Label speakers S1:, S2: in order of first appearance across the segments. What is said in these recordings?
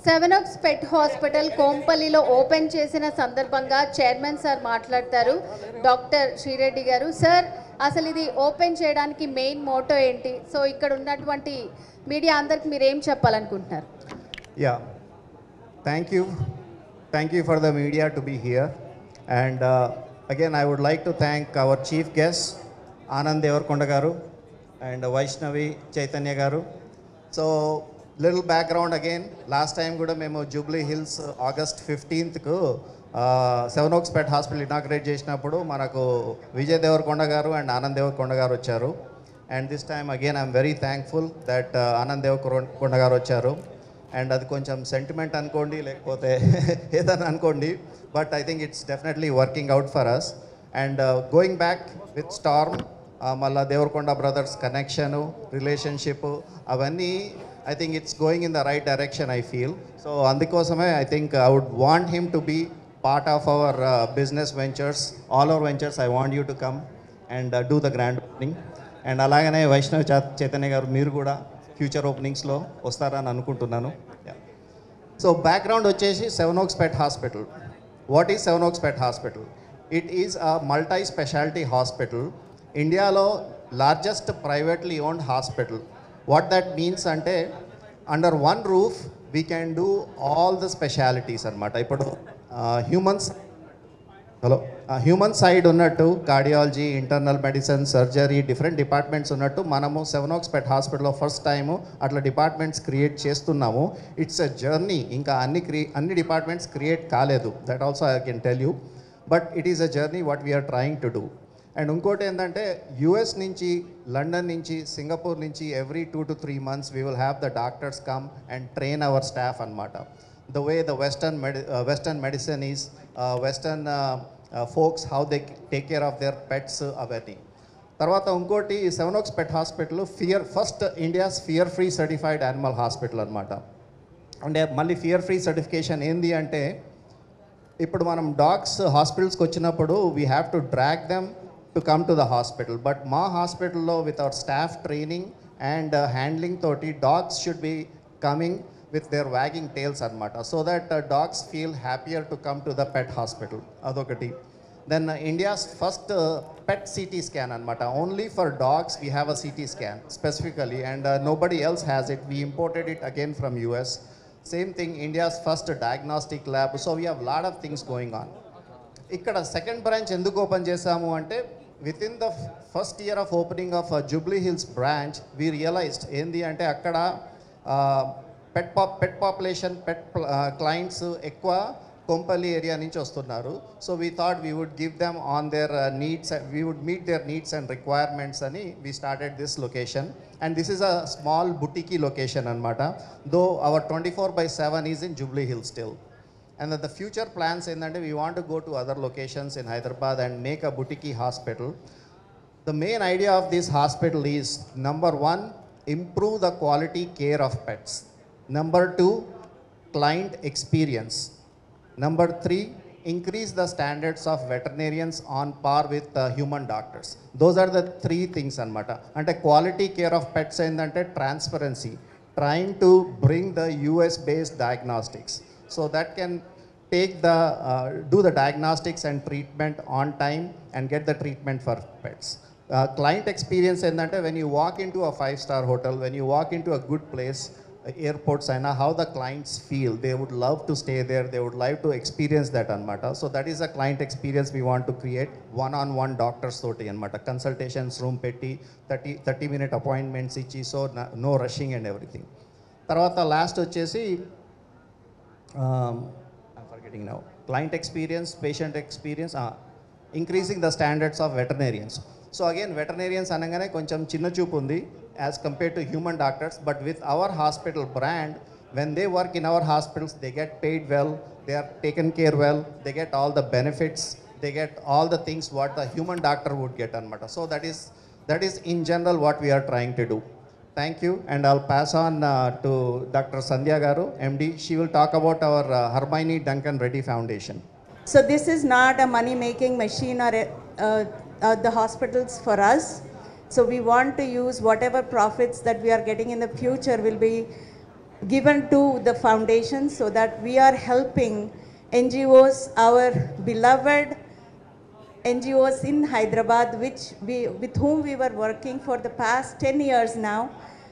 S1: సెవెనోక్స్ pet hospital కోంపల్లిలో open చేసిన సందర్భంగా chairman sir మాట్లాడతారు. డాక్టర్ శ్రీరెడ్డి గారు, సార్ అసలు ఇది ఓపెన్ చేయడానికి మెయిన్ మోటో ఏంటి? సో ఇక్కడ ఉన్నటువంటి మీడియా అందరికి మీరు ఏం చెప్పాలనుకుంటున్నారు?
S2: Yeah, thank you for the media to be here. And again I would like to thank our chief guest Anand Deverakonda garu and Vaishnavi Chaitanya garu. So little background again, last time కూడా మేము జూబ్లీ హిల్స్ ఆగస్ట్ 15కు సెవెనోక్స్ పెట్ హాస్పిటల్ ఇనాగ్రేట్ చేసినప్పుడు మనకు Vijay Devarakonda garu and Anand Deverakonda garu వచ్చారు. And this time again I'm very thankful that Anand Deverakonda garu వచ్చారు. And అది కొంచెం sentiment అనుకోండి, లేకపోతే ఏదైనా అనుకోండి, but I think it's definitely working out for us. And going back with Storm, మళ్ళీ దేవరకొండ బ్రదర్స్ కనెక్షను, రిలేషన్షిప్, అవన్నీ I think it's going in the right direction, I feel. So andukosame I think I would want him to be part of our business ventures, all our ventures. I want you to come and do the grand opening. And alagane Vaishnav Chaitanya garu meer kuda future openings lo vastarani anukuntunnanu. So background vachesi Sevenoaks Pet Hospital. What is Sevenoaks Pet Hospital? It is a multi specialty hospital, India lo largest privately owned hospital. What that means ante under one roof we can do all the specialities anamata. Ippudu human side unnattu cardiology, internal medicine, surgery, different departments unnattu manamu Sevenoaks Pet Hospital lo first time atla departments create chestunnamu. It's a journey, inka anni departments create kaledu, that also I can tell you, but it is a journey what we are trying to do. And ఇంకోటి ఏంటంటే US నుంచి, London నుంచి, Singapore నుంచి every 2 to 3 months we will have the doctors come and train our staff అనమాట. The way the western medicine is, western folks how they take care of their pets, అవన్నీ. తర్వాత ఇంకోటి Sevenoaks pet hospital first India's fear free certified animal hospital అనమాట. అంటే మళ్ళీ fear free certification ఏంది అంటే, ఇప్పుడు మనం డాగ్స్ హాస్పిటల్స్కి వచ్చినప్పుడు we have to drag them to come to the hospital, but ma hospital lo with our staff training and handling toti, dogs should be coming with their wagging tails anamata, so that dogs feel happier to come to the pet hospital. Adokati. Then India's first pet CT scan anamata, only for dogs we have a CT scan specifically, and nobody else has it. We imported it again from US. Same thing, India's first diagnostic lab. So we have lot of things going on. ikkada second branch enduku open chesamu ante, within the first year of opening of Jubilee Hills branch, we realized endi ante akkada pet population, clients ekwa Kompalli area nunchi vastunnaru. So we thought we would give them on their needs, we would meet their needs and requirements ani we started this location. And this is a small boutique location anamata, though our 24/7 is in Jubilee Hills still. And the future plans endante, we want to go to other locations in Hyderabad and make a boutique hospital. The main idea of this hospital is, number 1, improve the quality care of pets. Number 2, client experience. Number 3, increase the standards of veterinarians on par with human doctors. Those are the 3 things anamata. Ante quality care of pets endante transparency, trying to bring the US based diagnostics, so that can take the do the diagnostics and treatment on time and get the treatment for pets. Client experience endante, when you walk into a 5-star hotel, when you walk into a good place, airports, and how the clients feel, they would love to stay there, they would like to experience that anamata. So that is a client experience we want to create. One-on-one doctors toti anamata, consultations room petti 30-minute appointments ichi, so no rushing and everything. Tarvata last vachesi I'm forgetting now. Client experience, patient experience, increasing the standards of veterinarians. So again, veterinarians anagane koncham chinna chupu undi as compared to human doctors, but with our hospital brand, when they work in our hospitals, they get paid well, they are taken care well, they get all the benefits, they get all the things what the human doctor would get anamata. So that is in general what we are trying to do. Thank you, and I'll pass on to Dr. Sandhya Garu, MD. She will talk about our Hermione Duncan Reddy Foundation.
S3: So this is not a money-making machine or the hospitals for us. So we want to use whatever profits that we are getting in the future will be given to the foundation so that we are helping NGOs, our beloved NGOs in Hyderabad, with whom we were working for the past 10 years now.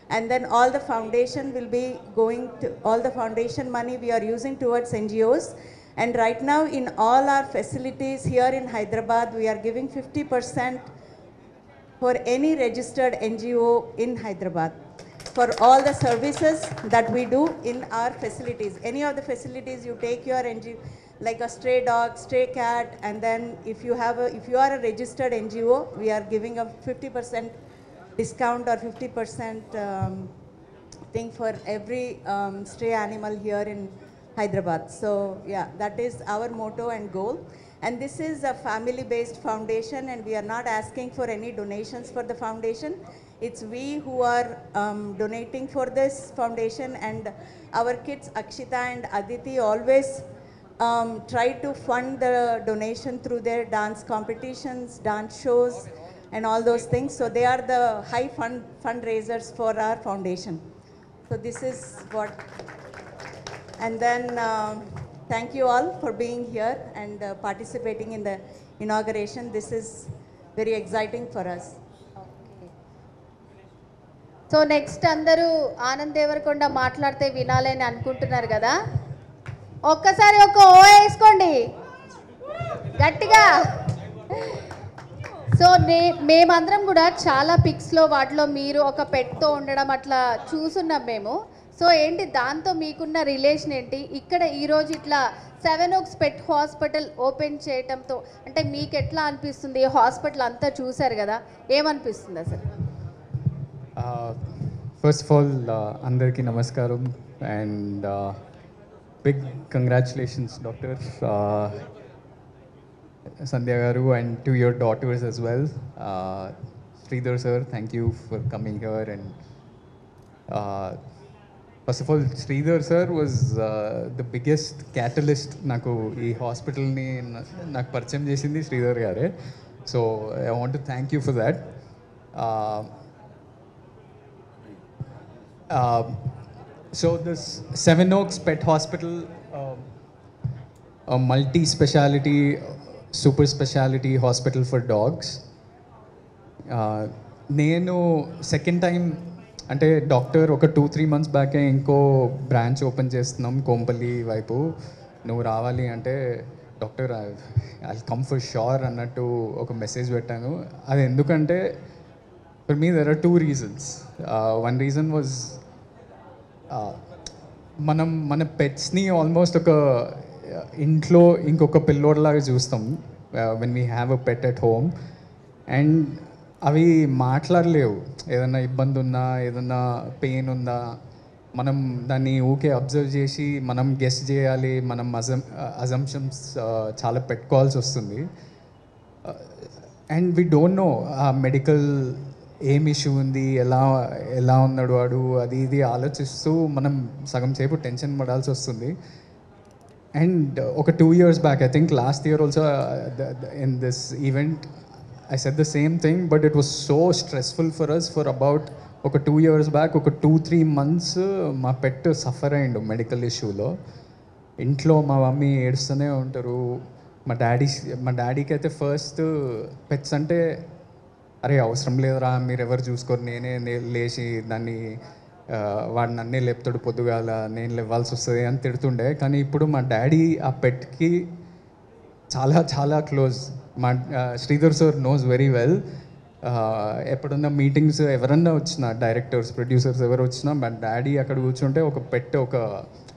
S3: And then all the foundation will be going to, all the foundation money we are using towards NGOs. And right now in all our facilities here in Hyderabad, we are giving 50% for any registered NGO in Hyderabad for all the services that we do in our facilities. Any of the facilities you take your NGO, like a stray dog, stray cat, and then if you are a registered NGO, we are giving a 50% discount or 50% thing for every stray animal here in Hyderabad. So yeah, that is our motto and goal. And this is a family-based foundation, and we are not asking for any donations for the foundation. It's we who are donating for this foundation, and our kids Akshita and Aditi always try to fund the donation through their dance competitions, dance shows, and all those things. So they are the high fundraisers for our foundation. So this is what, and then thank you all for being here and participating in the inauguration. This is very exciting for us.
S1: So next అందరూ ఆనంద్ దేవరకొండ మాట్లాడితే వినాలని అనుకుంటున్నారు కదా, ఒక్కసారి ఒక ఓ వేసుకోండి గట్టిగా. So మేమందరం కూడా చాలా పిక్స్లో వాటిలో మీరు ఒక పెట్తో ఉండడం అట్లా చూసున్నాం మేము. సో ఏంటి దాంతో మీకున్న రిలేషన్ ఏంటి? ఇక్కడ ఈరోజు ఇట్లా 7 Oaks పెట్ హాస్పిటల్ ఓపెన్ చేయటంతో అంటే మీకు ఎట్లా అనిపిస్తుంది? హాస్పిటల్ అంతా చూశారు కదా, ఏమనిపిస్తుంది అసలు?
S4: First of all, andarki namaskaram and big congratulations, Dr. Sandhya garu, and to your daughters as well. Sridhar sir, thank you for coming here. And first of all, Sridhar sir was the biggest catalyst naku ee hospital ni నాకు పరిచయం చేసింది శ్రీధర్ గారే. So I want to thank you for that. So this 7 Oaks Pet Hospital, a multi-speciality, super speciality hospital for dogs. నేను second time అంటే doctor ఒక 2-3 months బ్యాకే ఇంకో branch open చేస్తున్నాం కోంపల్లి వైపు, నువ్వు రావాలి అంటే doctor I come for sure అన్నట్టు ఒక మెసేజ్ పెట్టాను. అది ఎందుకంటే for me there are 2 reasons. One reason was మన పెట్స్ని ఆల్మోస్ట్ ఒక ఇంట్లో ఇంకొక పిల్లోడ్లాగా చూస్తాం when we have a pet at home, and అవి మాట్లాడలేవు. ఏదన్నా ఇబ్బంది ఉన్నా, ఏదన్నా పెయిన్ ఉందా, మనం దాన్ని ఊకే అబ్జర్వ్ చేసి మనం గెస్ చేయాలి, మనం అజంప్షన్స్ చాలా పెట్టుకోవాల్సి వస్తుంది. అండ్ వీ డోంట్ నో ఆ మెడికల్ ఏం ఇష్యూ ఉంది, ఎలా ఉన్నాడు వాడు, అది ఇది ఆలోచిస్తూ మనం సగం సేపు టెన్షన్ పడాల్సి వస్తుంది. అండ్ ఒక 2 years back, I think last year also in this event I said the same thing, but it was so stressful for us for about ఒక 2 years బ్యాక్. ఒక 2-3 months మా పెట్ సఫర్ అయ్యిండు మెడికల్ ఇష్యూలో. ఇంట్లో మా మమ్మీ ఏడుస్తూనే ఉంటారు. మా డాడీకి అయితే ఫస్ట్ పెట్స్ అంటే అరే అవసరం లేదురా, మీరు ఎవరు చూసుకోరు, నేనే లేచి దాన్ని వాడు నన్నే లేపుతాడు, పొద్దుగాల నేను లేవాల్సి వస్తుంది అని తిడుతుండే. కానీ ఇప్పుడు మా డాడీ ఆ పెట్కి చాలా చాలా క్లోజ్. మా Sridhar sir knows very well. ఎప్పుడన్నా మీటింగ్స్ ఎవరన్నా వచ్చినా, డైరెక్టర్స్, ప్రొడ్యూసర్స్ ఎవరు వచ్చినా, మా డాడీ అక్కడ కూర్చుంటే ఒక పెట్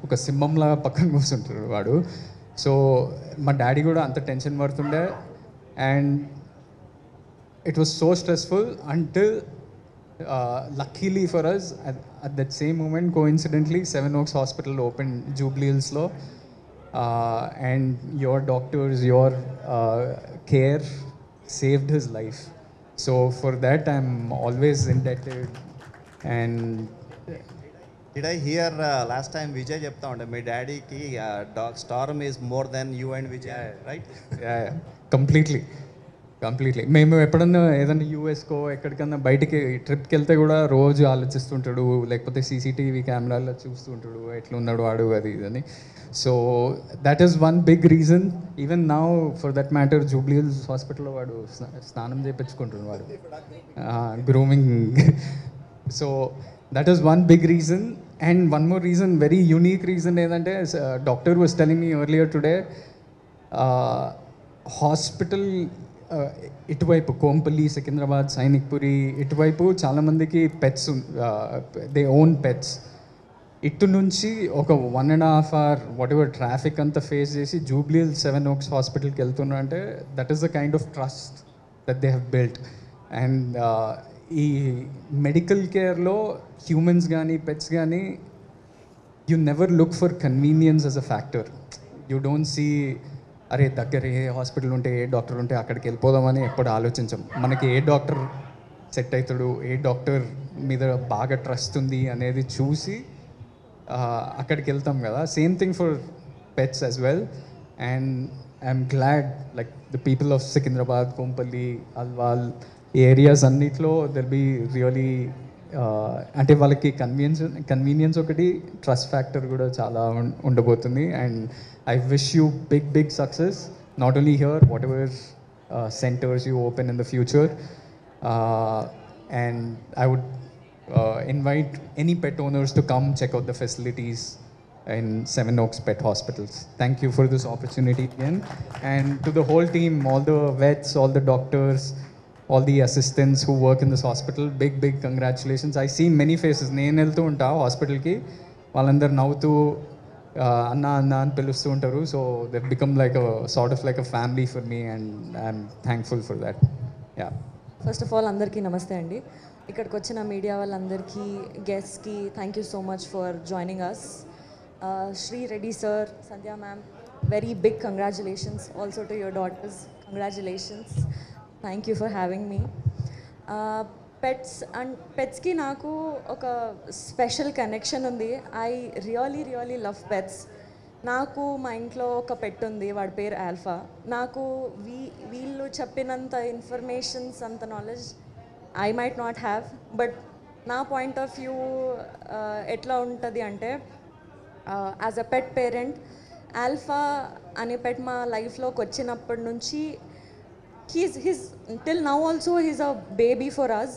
S4: ఒక సింహంలా పక్కన కూర్చుంటారు వాడు. సో మా డాడీ కూడా అంత టెన్షన్ పడుతుండే. And it was so stressful until luckily for us at that same moment, coincidentally 7 Oaks Hospital opened Jubilee Hills lo, and your doctors, your care saved his life. So for that I'm always indebted. And
S2: Did I hear last time Vijay చెప్తా ఉండే మీ డాడీకి dog Storm is more than you and Vijay, right?
S4: yeah, completely. Completely. మేము ఎప్పుడన్నా ఏదైనా యూఎస్కో ఎక్కడికన్నా బయటికి ట్రిప్కి వెళ్తే కూడా రోజు ఆలోచిస్తుంటాడు, లేకపోతే సీసీటీవీ కెమెరాలో చూస్తుంటాడు ఎట్లున్నాడు వాడు అది ఇదని. So that is one big reason. Even now for that matter Jubilee Hills హాస్పిటల్లో వాడు స్నానం చేయించుకుంటున్నాడు వాడు, grooming. So that is one big reason. And one more reason, very unique reason ఏంటంటే, doctor was telling me earlier today, hospital ఇటువైపు కోంపల్లి, సికింద్రాబాద్, సైనిక్పురి ఇటువైపు చాలామందికి pets, they own pets. ఇటు నుంచి ఒక 1.5 hour వాట్ ఎవర్ ట్రాఫిక్ అంతా ఫేస్ చేసి జూబ్లీ హిల్స్ 7 Oaks హాస్పిటల్కి వెళ్తున్నా అంటే that is the kind of trust that they have built. And ఈ మెడికల్ కేర్లో హ్యూమన్స్ కానీ పెట్స్ కానీ you never look for convenience as a factor. You don't see అరే దగ్గర ఏ హాస్పిటల్ ఉంటే ఏ డాక్టర్ ఉంటే అక్కడికి వెళ్ళిపోదామని ఎప్పుడు ఆలోచించం. మనకి ఏ డాక్టర్ సెట్ అవుతాడు, ఏ డాక్టర్ మీద బాగా ట్రస్ట్ ఉంది అనేది చూసి అక్కడికి వెళ్తాం కదా. Same thing for pets as well. And I'm glad like the people of Secunderabad, Kompally, Alwal areas అన్నిట్లో దెర్ బీ రియలీ అంటే వాళ్ళకి కన్వీనియన్స్ ఒకటి, ట్రస్ట్ ఫ్యాక్టర్ కూడా చాలా ఉండబోతుంది. And I wish you big success, not only here, whatever centers you open in the future. And I would invite any pet owners to come check out the facilities in 7 Oaks Pet Hospitals. Thank you for this opportunity again. And to the whole team, all the vets, all the doctors, all the assistants who work in this hospital, big congratulations. I see many faces. నేను వెళ్తూ ఉంటా హాస్పిటల్కి, వాళ్ళందరూ నవ్వుతూ అన్న అని పిలుస్తూ ఉంటారు. So they become like sort of like a family for me and I'm thankful for that. Yeah,
S5: first of all అందరికీ నమస్తే అండి. ఇక్కడికి వచ్చిన మీడియా వాళ్ళందరికీ, గెస్ట్కి thank you so much for joining us. Shri Reddy sir, Sandhya ma'am, very big congratulations also to your daughters. Congratulations, thank you for having me. పెట్స్కి నాకు ఒక special connection ఉంది. I really love pets. నాకు మా ఇంట్లో ఒక పెట్ ఉంది, వాడి పేరు ఆల్ఫా. నాకు వీళ్ళు చెప్పినంత ఇన్ఫర్మేషన్స్, అంత knowledge I might not have, but నా పాయింట్ ఆఫ్ వ్యూ ఎట్లా ఉంటుంది అంటే, as a pet parent, alpha అనే పెట్ మా లైఫ్లోకి వచ్చినప్పటి నుంచి he's till now also he's a baby for us.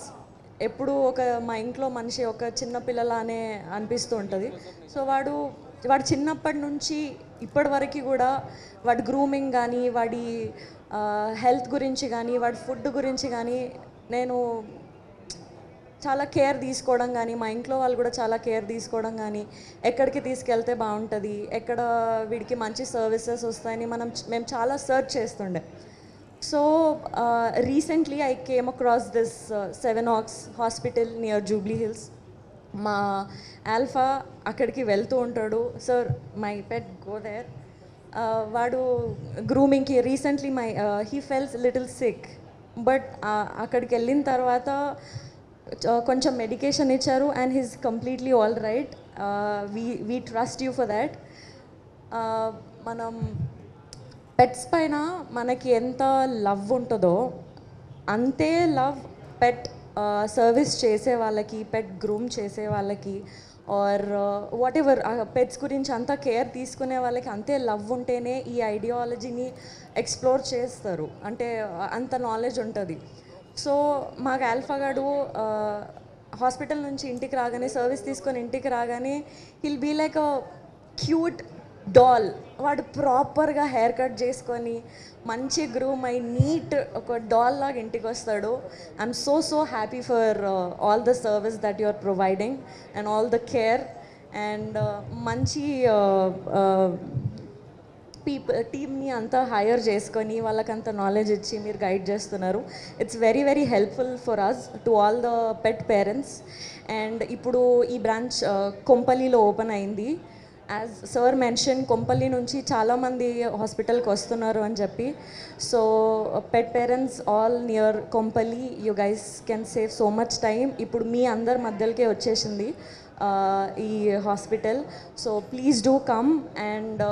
S5: ఎప్పుడు మా ఇంట్లో మనిషి ఒక చిన్న పిల్లలానే అనిపిస్తూ ఉంటుంది. సో వాడు చిన్నప్పటి నుంచి ఇప్పటి వరకు కూడా వాడి గ్రూమింగ్ కానీ, వాడి హెల్త్ గురించి కానీ, వాడి ఫుడ్ గురించి కానీ నేను చాలా కేర్ తీసుకోవడం కానీ, మా ఇంట్లో వాళ్ళు కూడా చాలా కేర్ తీసుకోవడం కానీ, ఎక్కడికి తీసుకెళ్తే బాగుంటుంది, ఎక్కడ వీడికి మంచి సర్వీసెస్ వస్తాయని మేము చాలా సర్చ్ చేస్తుండే. So recently I came across this 7 Oaks hospital near Jubilee Hills. మా ఆల్ఫా అక్కడికి వెళ్తూ ఉంటాడు. Sir my pet go there. వాడు గ్రూమింగ్కి recently he fells little sick, but అక్కడికి వెళ్ళిన తర్వాత కొంచెం మెడికేషన్ ఇచ్చారు and he's completely all right. We trust you for that. మనం పెట్స్ పైన మనకి ఎంత లవ్ ఉంటుందో అంతే లవ్ పెట్ సర్వీస్ చేసే వాళ్ళకి, పెట్ గ్రూమ్ చేసే వాళ్ళకి, ఆర్ వాట్ ఎవర్ పెట్స్ గురించి అంతా కేర్ తీసుకునే వాళ్ళకి అంతే లవ్ ఉంటేనే ఈ ఐడియాలజీని ఎక్స్ప్లోర్ చేస్తారు, అంటే అంత నాలెడ్జ్ ఉంటుంది. సో మాకు ఆల్ఫా గాడు హాస్పిటల్ నుంచి ఇంటికి రాగానే, సర్వీస్ తీసుకొని ఇంటికి రాగానే, he'll be like a cute doll. వాడు ప్రాపర్గా హెయిర్ కట్ చేసుకొని మంచి గ్రూమ్ అయి నీట్ ఒక డాల్ లాగా ఇంటికి వస్తాడు. I'm so happy for all the service that you are providing and all the care and మంచి టీమ్ని అంతా హైర్ చేసుకొని వాళ్ళకంత నాలెడ్జ్ ఇచ్చి మీరు గైడ్ చేస్తున్నారు. It's very helpful for us to all the pet parents. And ఇప్పుడు ఈ బ్రాంచ్ కొంపల్లిలో ఓపెన్ అయింది. యాజ్ సార్ మెన్షన్, కొంపల్లి నుంచి చాలామంది హాస్పిటల్కి వస్తున్నారు అని చెప్పి. So pet parents all near Kompally, you guys can save so much time. ఇప్పుడు మీ అందరి మధ్యలోకే వచ్చేసింది ఈ హాస్పిటల్. So please do come and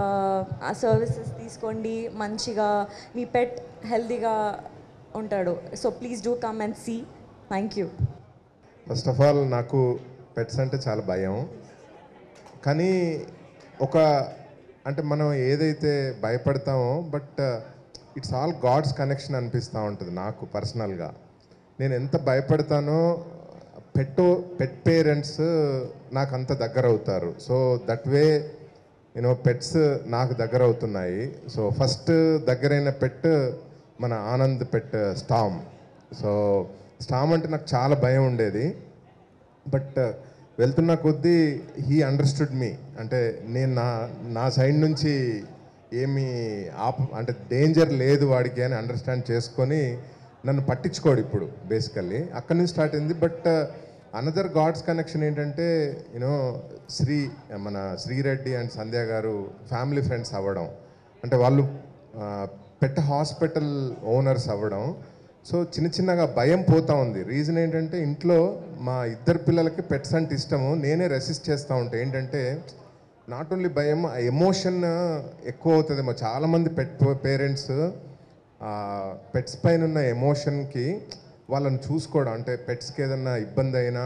S5: ఆ సర్వీసెస్ తీసుకోండి, మంచిగా మీ పెట్ హెల్తీగా ఉంటాడు. So please do come and see. Thank you.
S6: First of all నాకు పెట్స్ అంటే చాలా భయం. కానీ అంటే మనం ఏదైతే భయపడతామో but it's all God's connection అనిపిస్తూ ఉంటుంది నాకు పర్సనల్గా. నేను ఎంత భయపడతానో పెట్ పేరెంట్స్ నాకు అంత దగ్గర అవుతారు. సో దట్ వే పెట్స్ నాకు దగ్గర అవుతున్నాయి. సో ఫస్ట్ దగ్గరైన పెట్ మన ఆనంద్ పెట్ స్టామ్. సో స్టామ్ అంటే నాకు చాలా భయం ఉండేది. బట్ వెళ్తున్న కొద్దీ హీ అండర్స్టూడ్ మీ. అంటే నేను నా సైడ్ నుంచి ఏమీ అంటే డేంజర్ లేదు వాడికి అని అండర్స్టాండ్ చేసుకొని నన్ను పట్టించుకోడు ఇప్పుడు బేసికల్లీ. అక్కడి నుంచి స్టార్ట్ అయింది. బట్ అనదర్ గాడ్స్ కనెక్షన్ ఏంటంటే మన శ్రీరెడ్డి అండ్ సంధ్య గారు ఫ్యామిలీ ఫ్రెండ్స్ అవ్వడం, అంటే వాళ్ళు పెట్ హాస్పిటల్ ఓనర్స్ అవ్వడం. సో చిన్నగా భయం పోతూ ఉంది. రీజన్ ఏంటంటే ఇంట్లో మా ఇద్దరు పిల్లలకి పెట్స్ అంటే ఇష్టము, నేనే రెసిస్ట్ చేస్తూ ఉంటాను. ఏంటంటే నాట్ ఓన్లీ భయం, ఎమోషన్ ఎక్కువ అవుతుందేమో. చాలామంది పేరెంట్స్ పెట్స్ పైన ఉన్న ఎమోషన్కి వాళ్ళని చూసుకోవడం, అంటే పెట్స్కి ఏదైనా ఇబ్బంది అయినా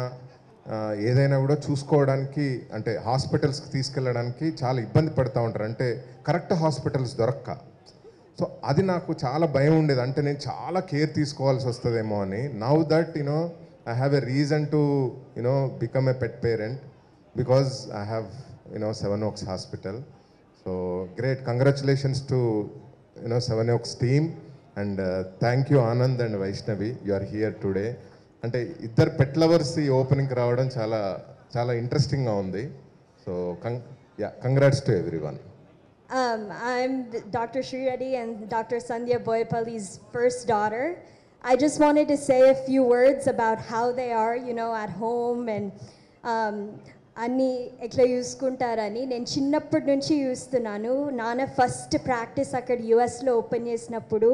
S6: ఏదైనా కూడా చూసుకోవడానికి, అంటే హాస్పిటల్స్కి తీసుకెళ్ళడానికి చాలా ఇబ్బంది పడుతూ ఉంటారు, అంటే కరెక్ట్ హాస్పిటల్స్ దొరక్క. సో అది నాకు చాలా భయం ఉండేది, అంటే నేను చాలా కేర్ తీసుకోవాల్సి వస్తుందేమో అని. Now that I have a reason to become a pet parent because I have Seven Oaks Hospital. So great, congratulations to Seven Oaks team, and thank you Anand and Vaishnavi, you are here today. అంటే ఇద్దరు pet lovers ఈ ఓపెనింగ్కి రావడం చాలా చాలా ఇంట్రెస్టింగ్గా ఉంది. So congrats to everyone.
S7: I'm Dr. Sri Reddy and Dr. Sandhya Boyapalli's first daughter. I just wanted to say a few words about how they are, at home and అన్నీ ఎట్లా చూసుకుంటారని. నేను చిన్నప్పటి నుంచి చూస్తున్నాను. నాన్న ఫస్ట్ ప్రాక్టీస్ అక్కడ యుఎస్లో open చేసినప్పుడు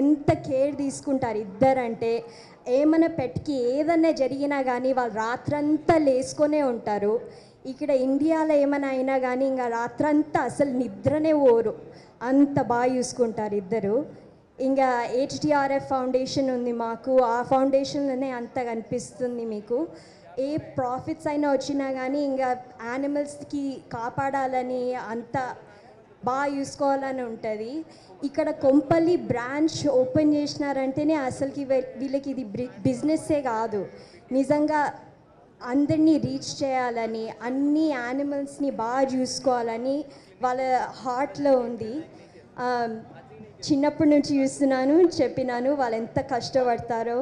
S7: ఎంత కేర్ తీసుకుంటారు ఇద్దరంటే. ఏమైనా పెట్కి ఏదన్నా జరిగినా కానీ వాళ్ళు రాత్రంతా లేసుకొనే ఉంటారు. ఇక్కడ ఇండియాలో ఏమైనా అయినా కానీ ఇంకా రాత్రంతా అసలు నిద్రనే పోరు, అంత బాగా చూసుకుంటారు ఇద్దరు. ఇంకా HTRF ఫౌండేషన్ ఉంది మాకు, ఆ ఫౌండేషన్లోనే అంత కనిపిస్తుంది మీకు. ఏ ప్రాఫిట్స్ అయినా వచ్చినా కానీ ఇంకా యానిమల్స్కి కాపాడాలని అంత బాగా చూసుకోవాలని ఉంటుంది. ఇక్కడ కొంపల్లి బ్రాంచ్ ఓపెన్ చేసినారంటేనే అసలుకి వీళ్ళకి ఇది బిజినెస్సే కాదు, నిజంగా అందరినీ రీచ్ చేయాలని, అన్ని యానిమల్స్ని బాగా చూసుకోవాలని వాళ్ళ హార్ట్లో ఉంది. చిన్నప్పటి నుంచి చూస్తున్నాను, చెప్పినాను వాళ్ళు ఎంత కష్టపడతారో.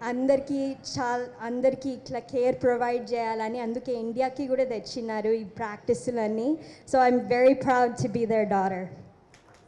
S7: అందరికీ ఇట్లా కేర్ ప్రొవైడ్ చేయాలని, అందుకే ఇండియాకి కూడా తెచ్చినారు ఈ ప్రాక్టీసులన్నీ. So I'm very proud to be their daughter.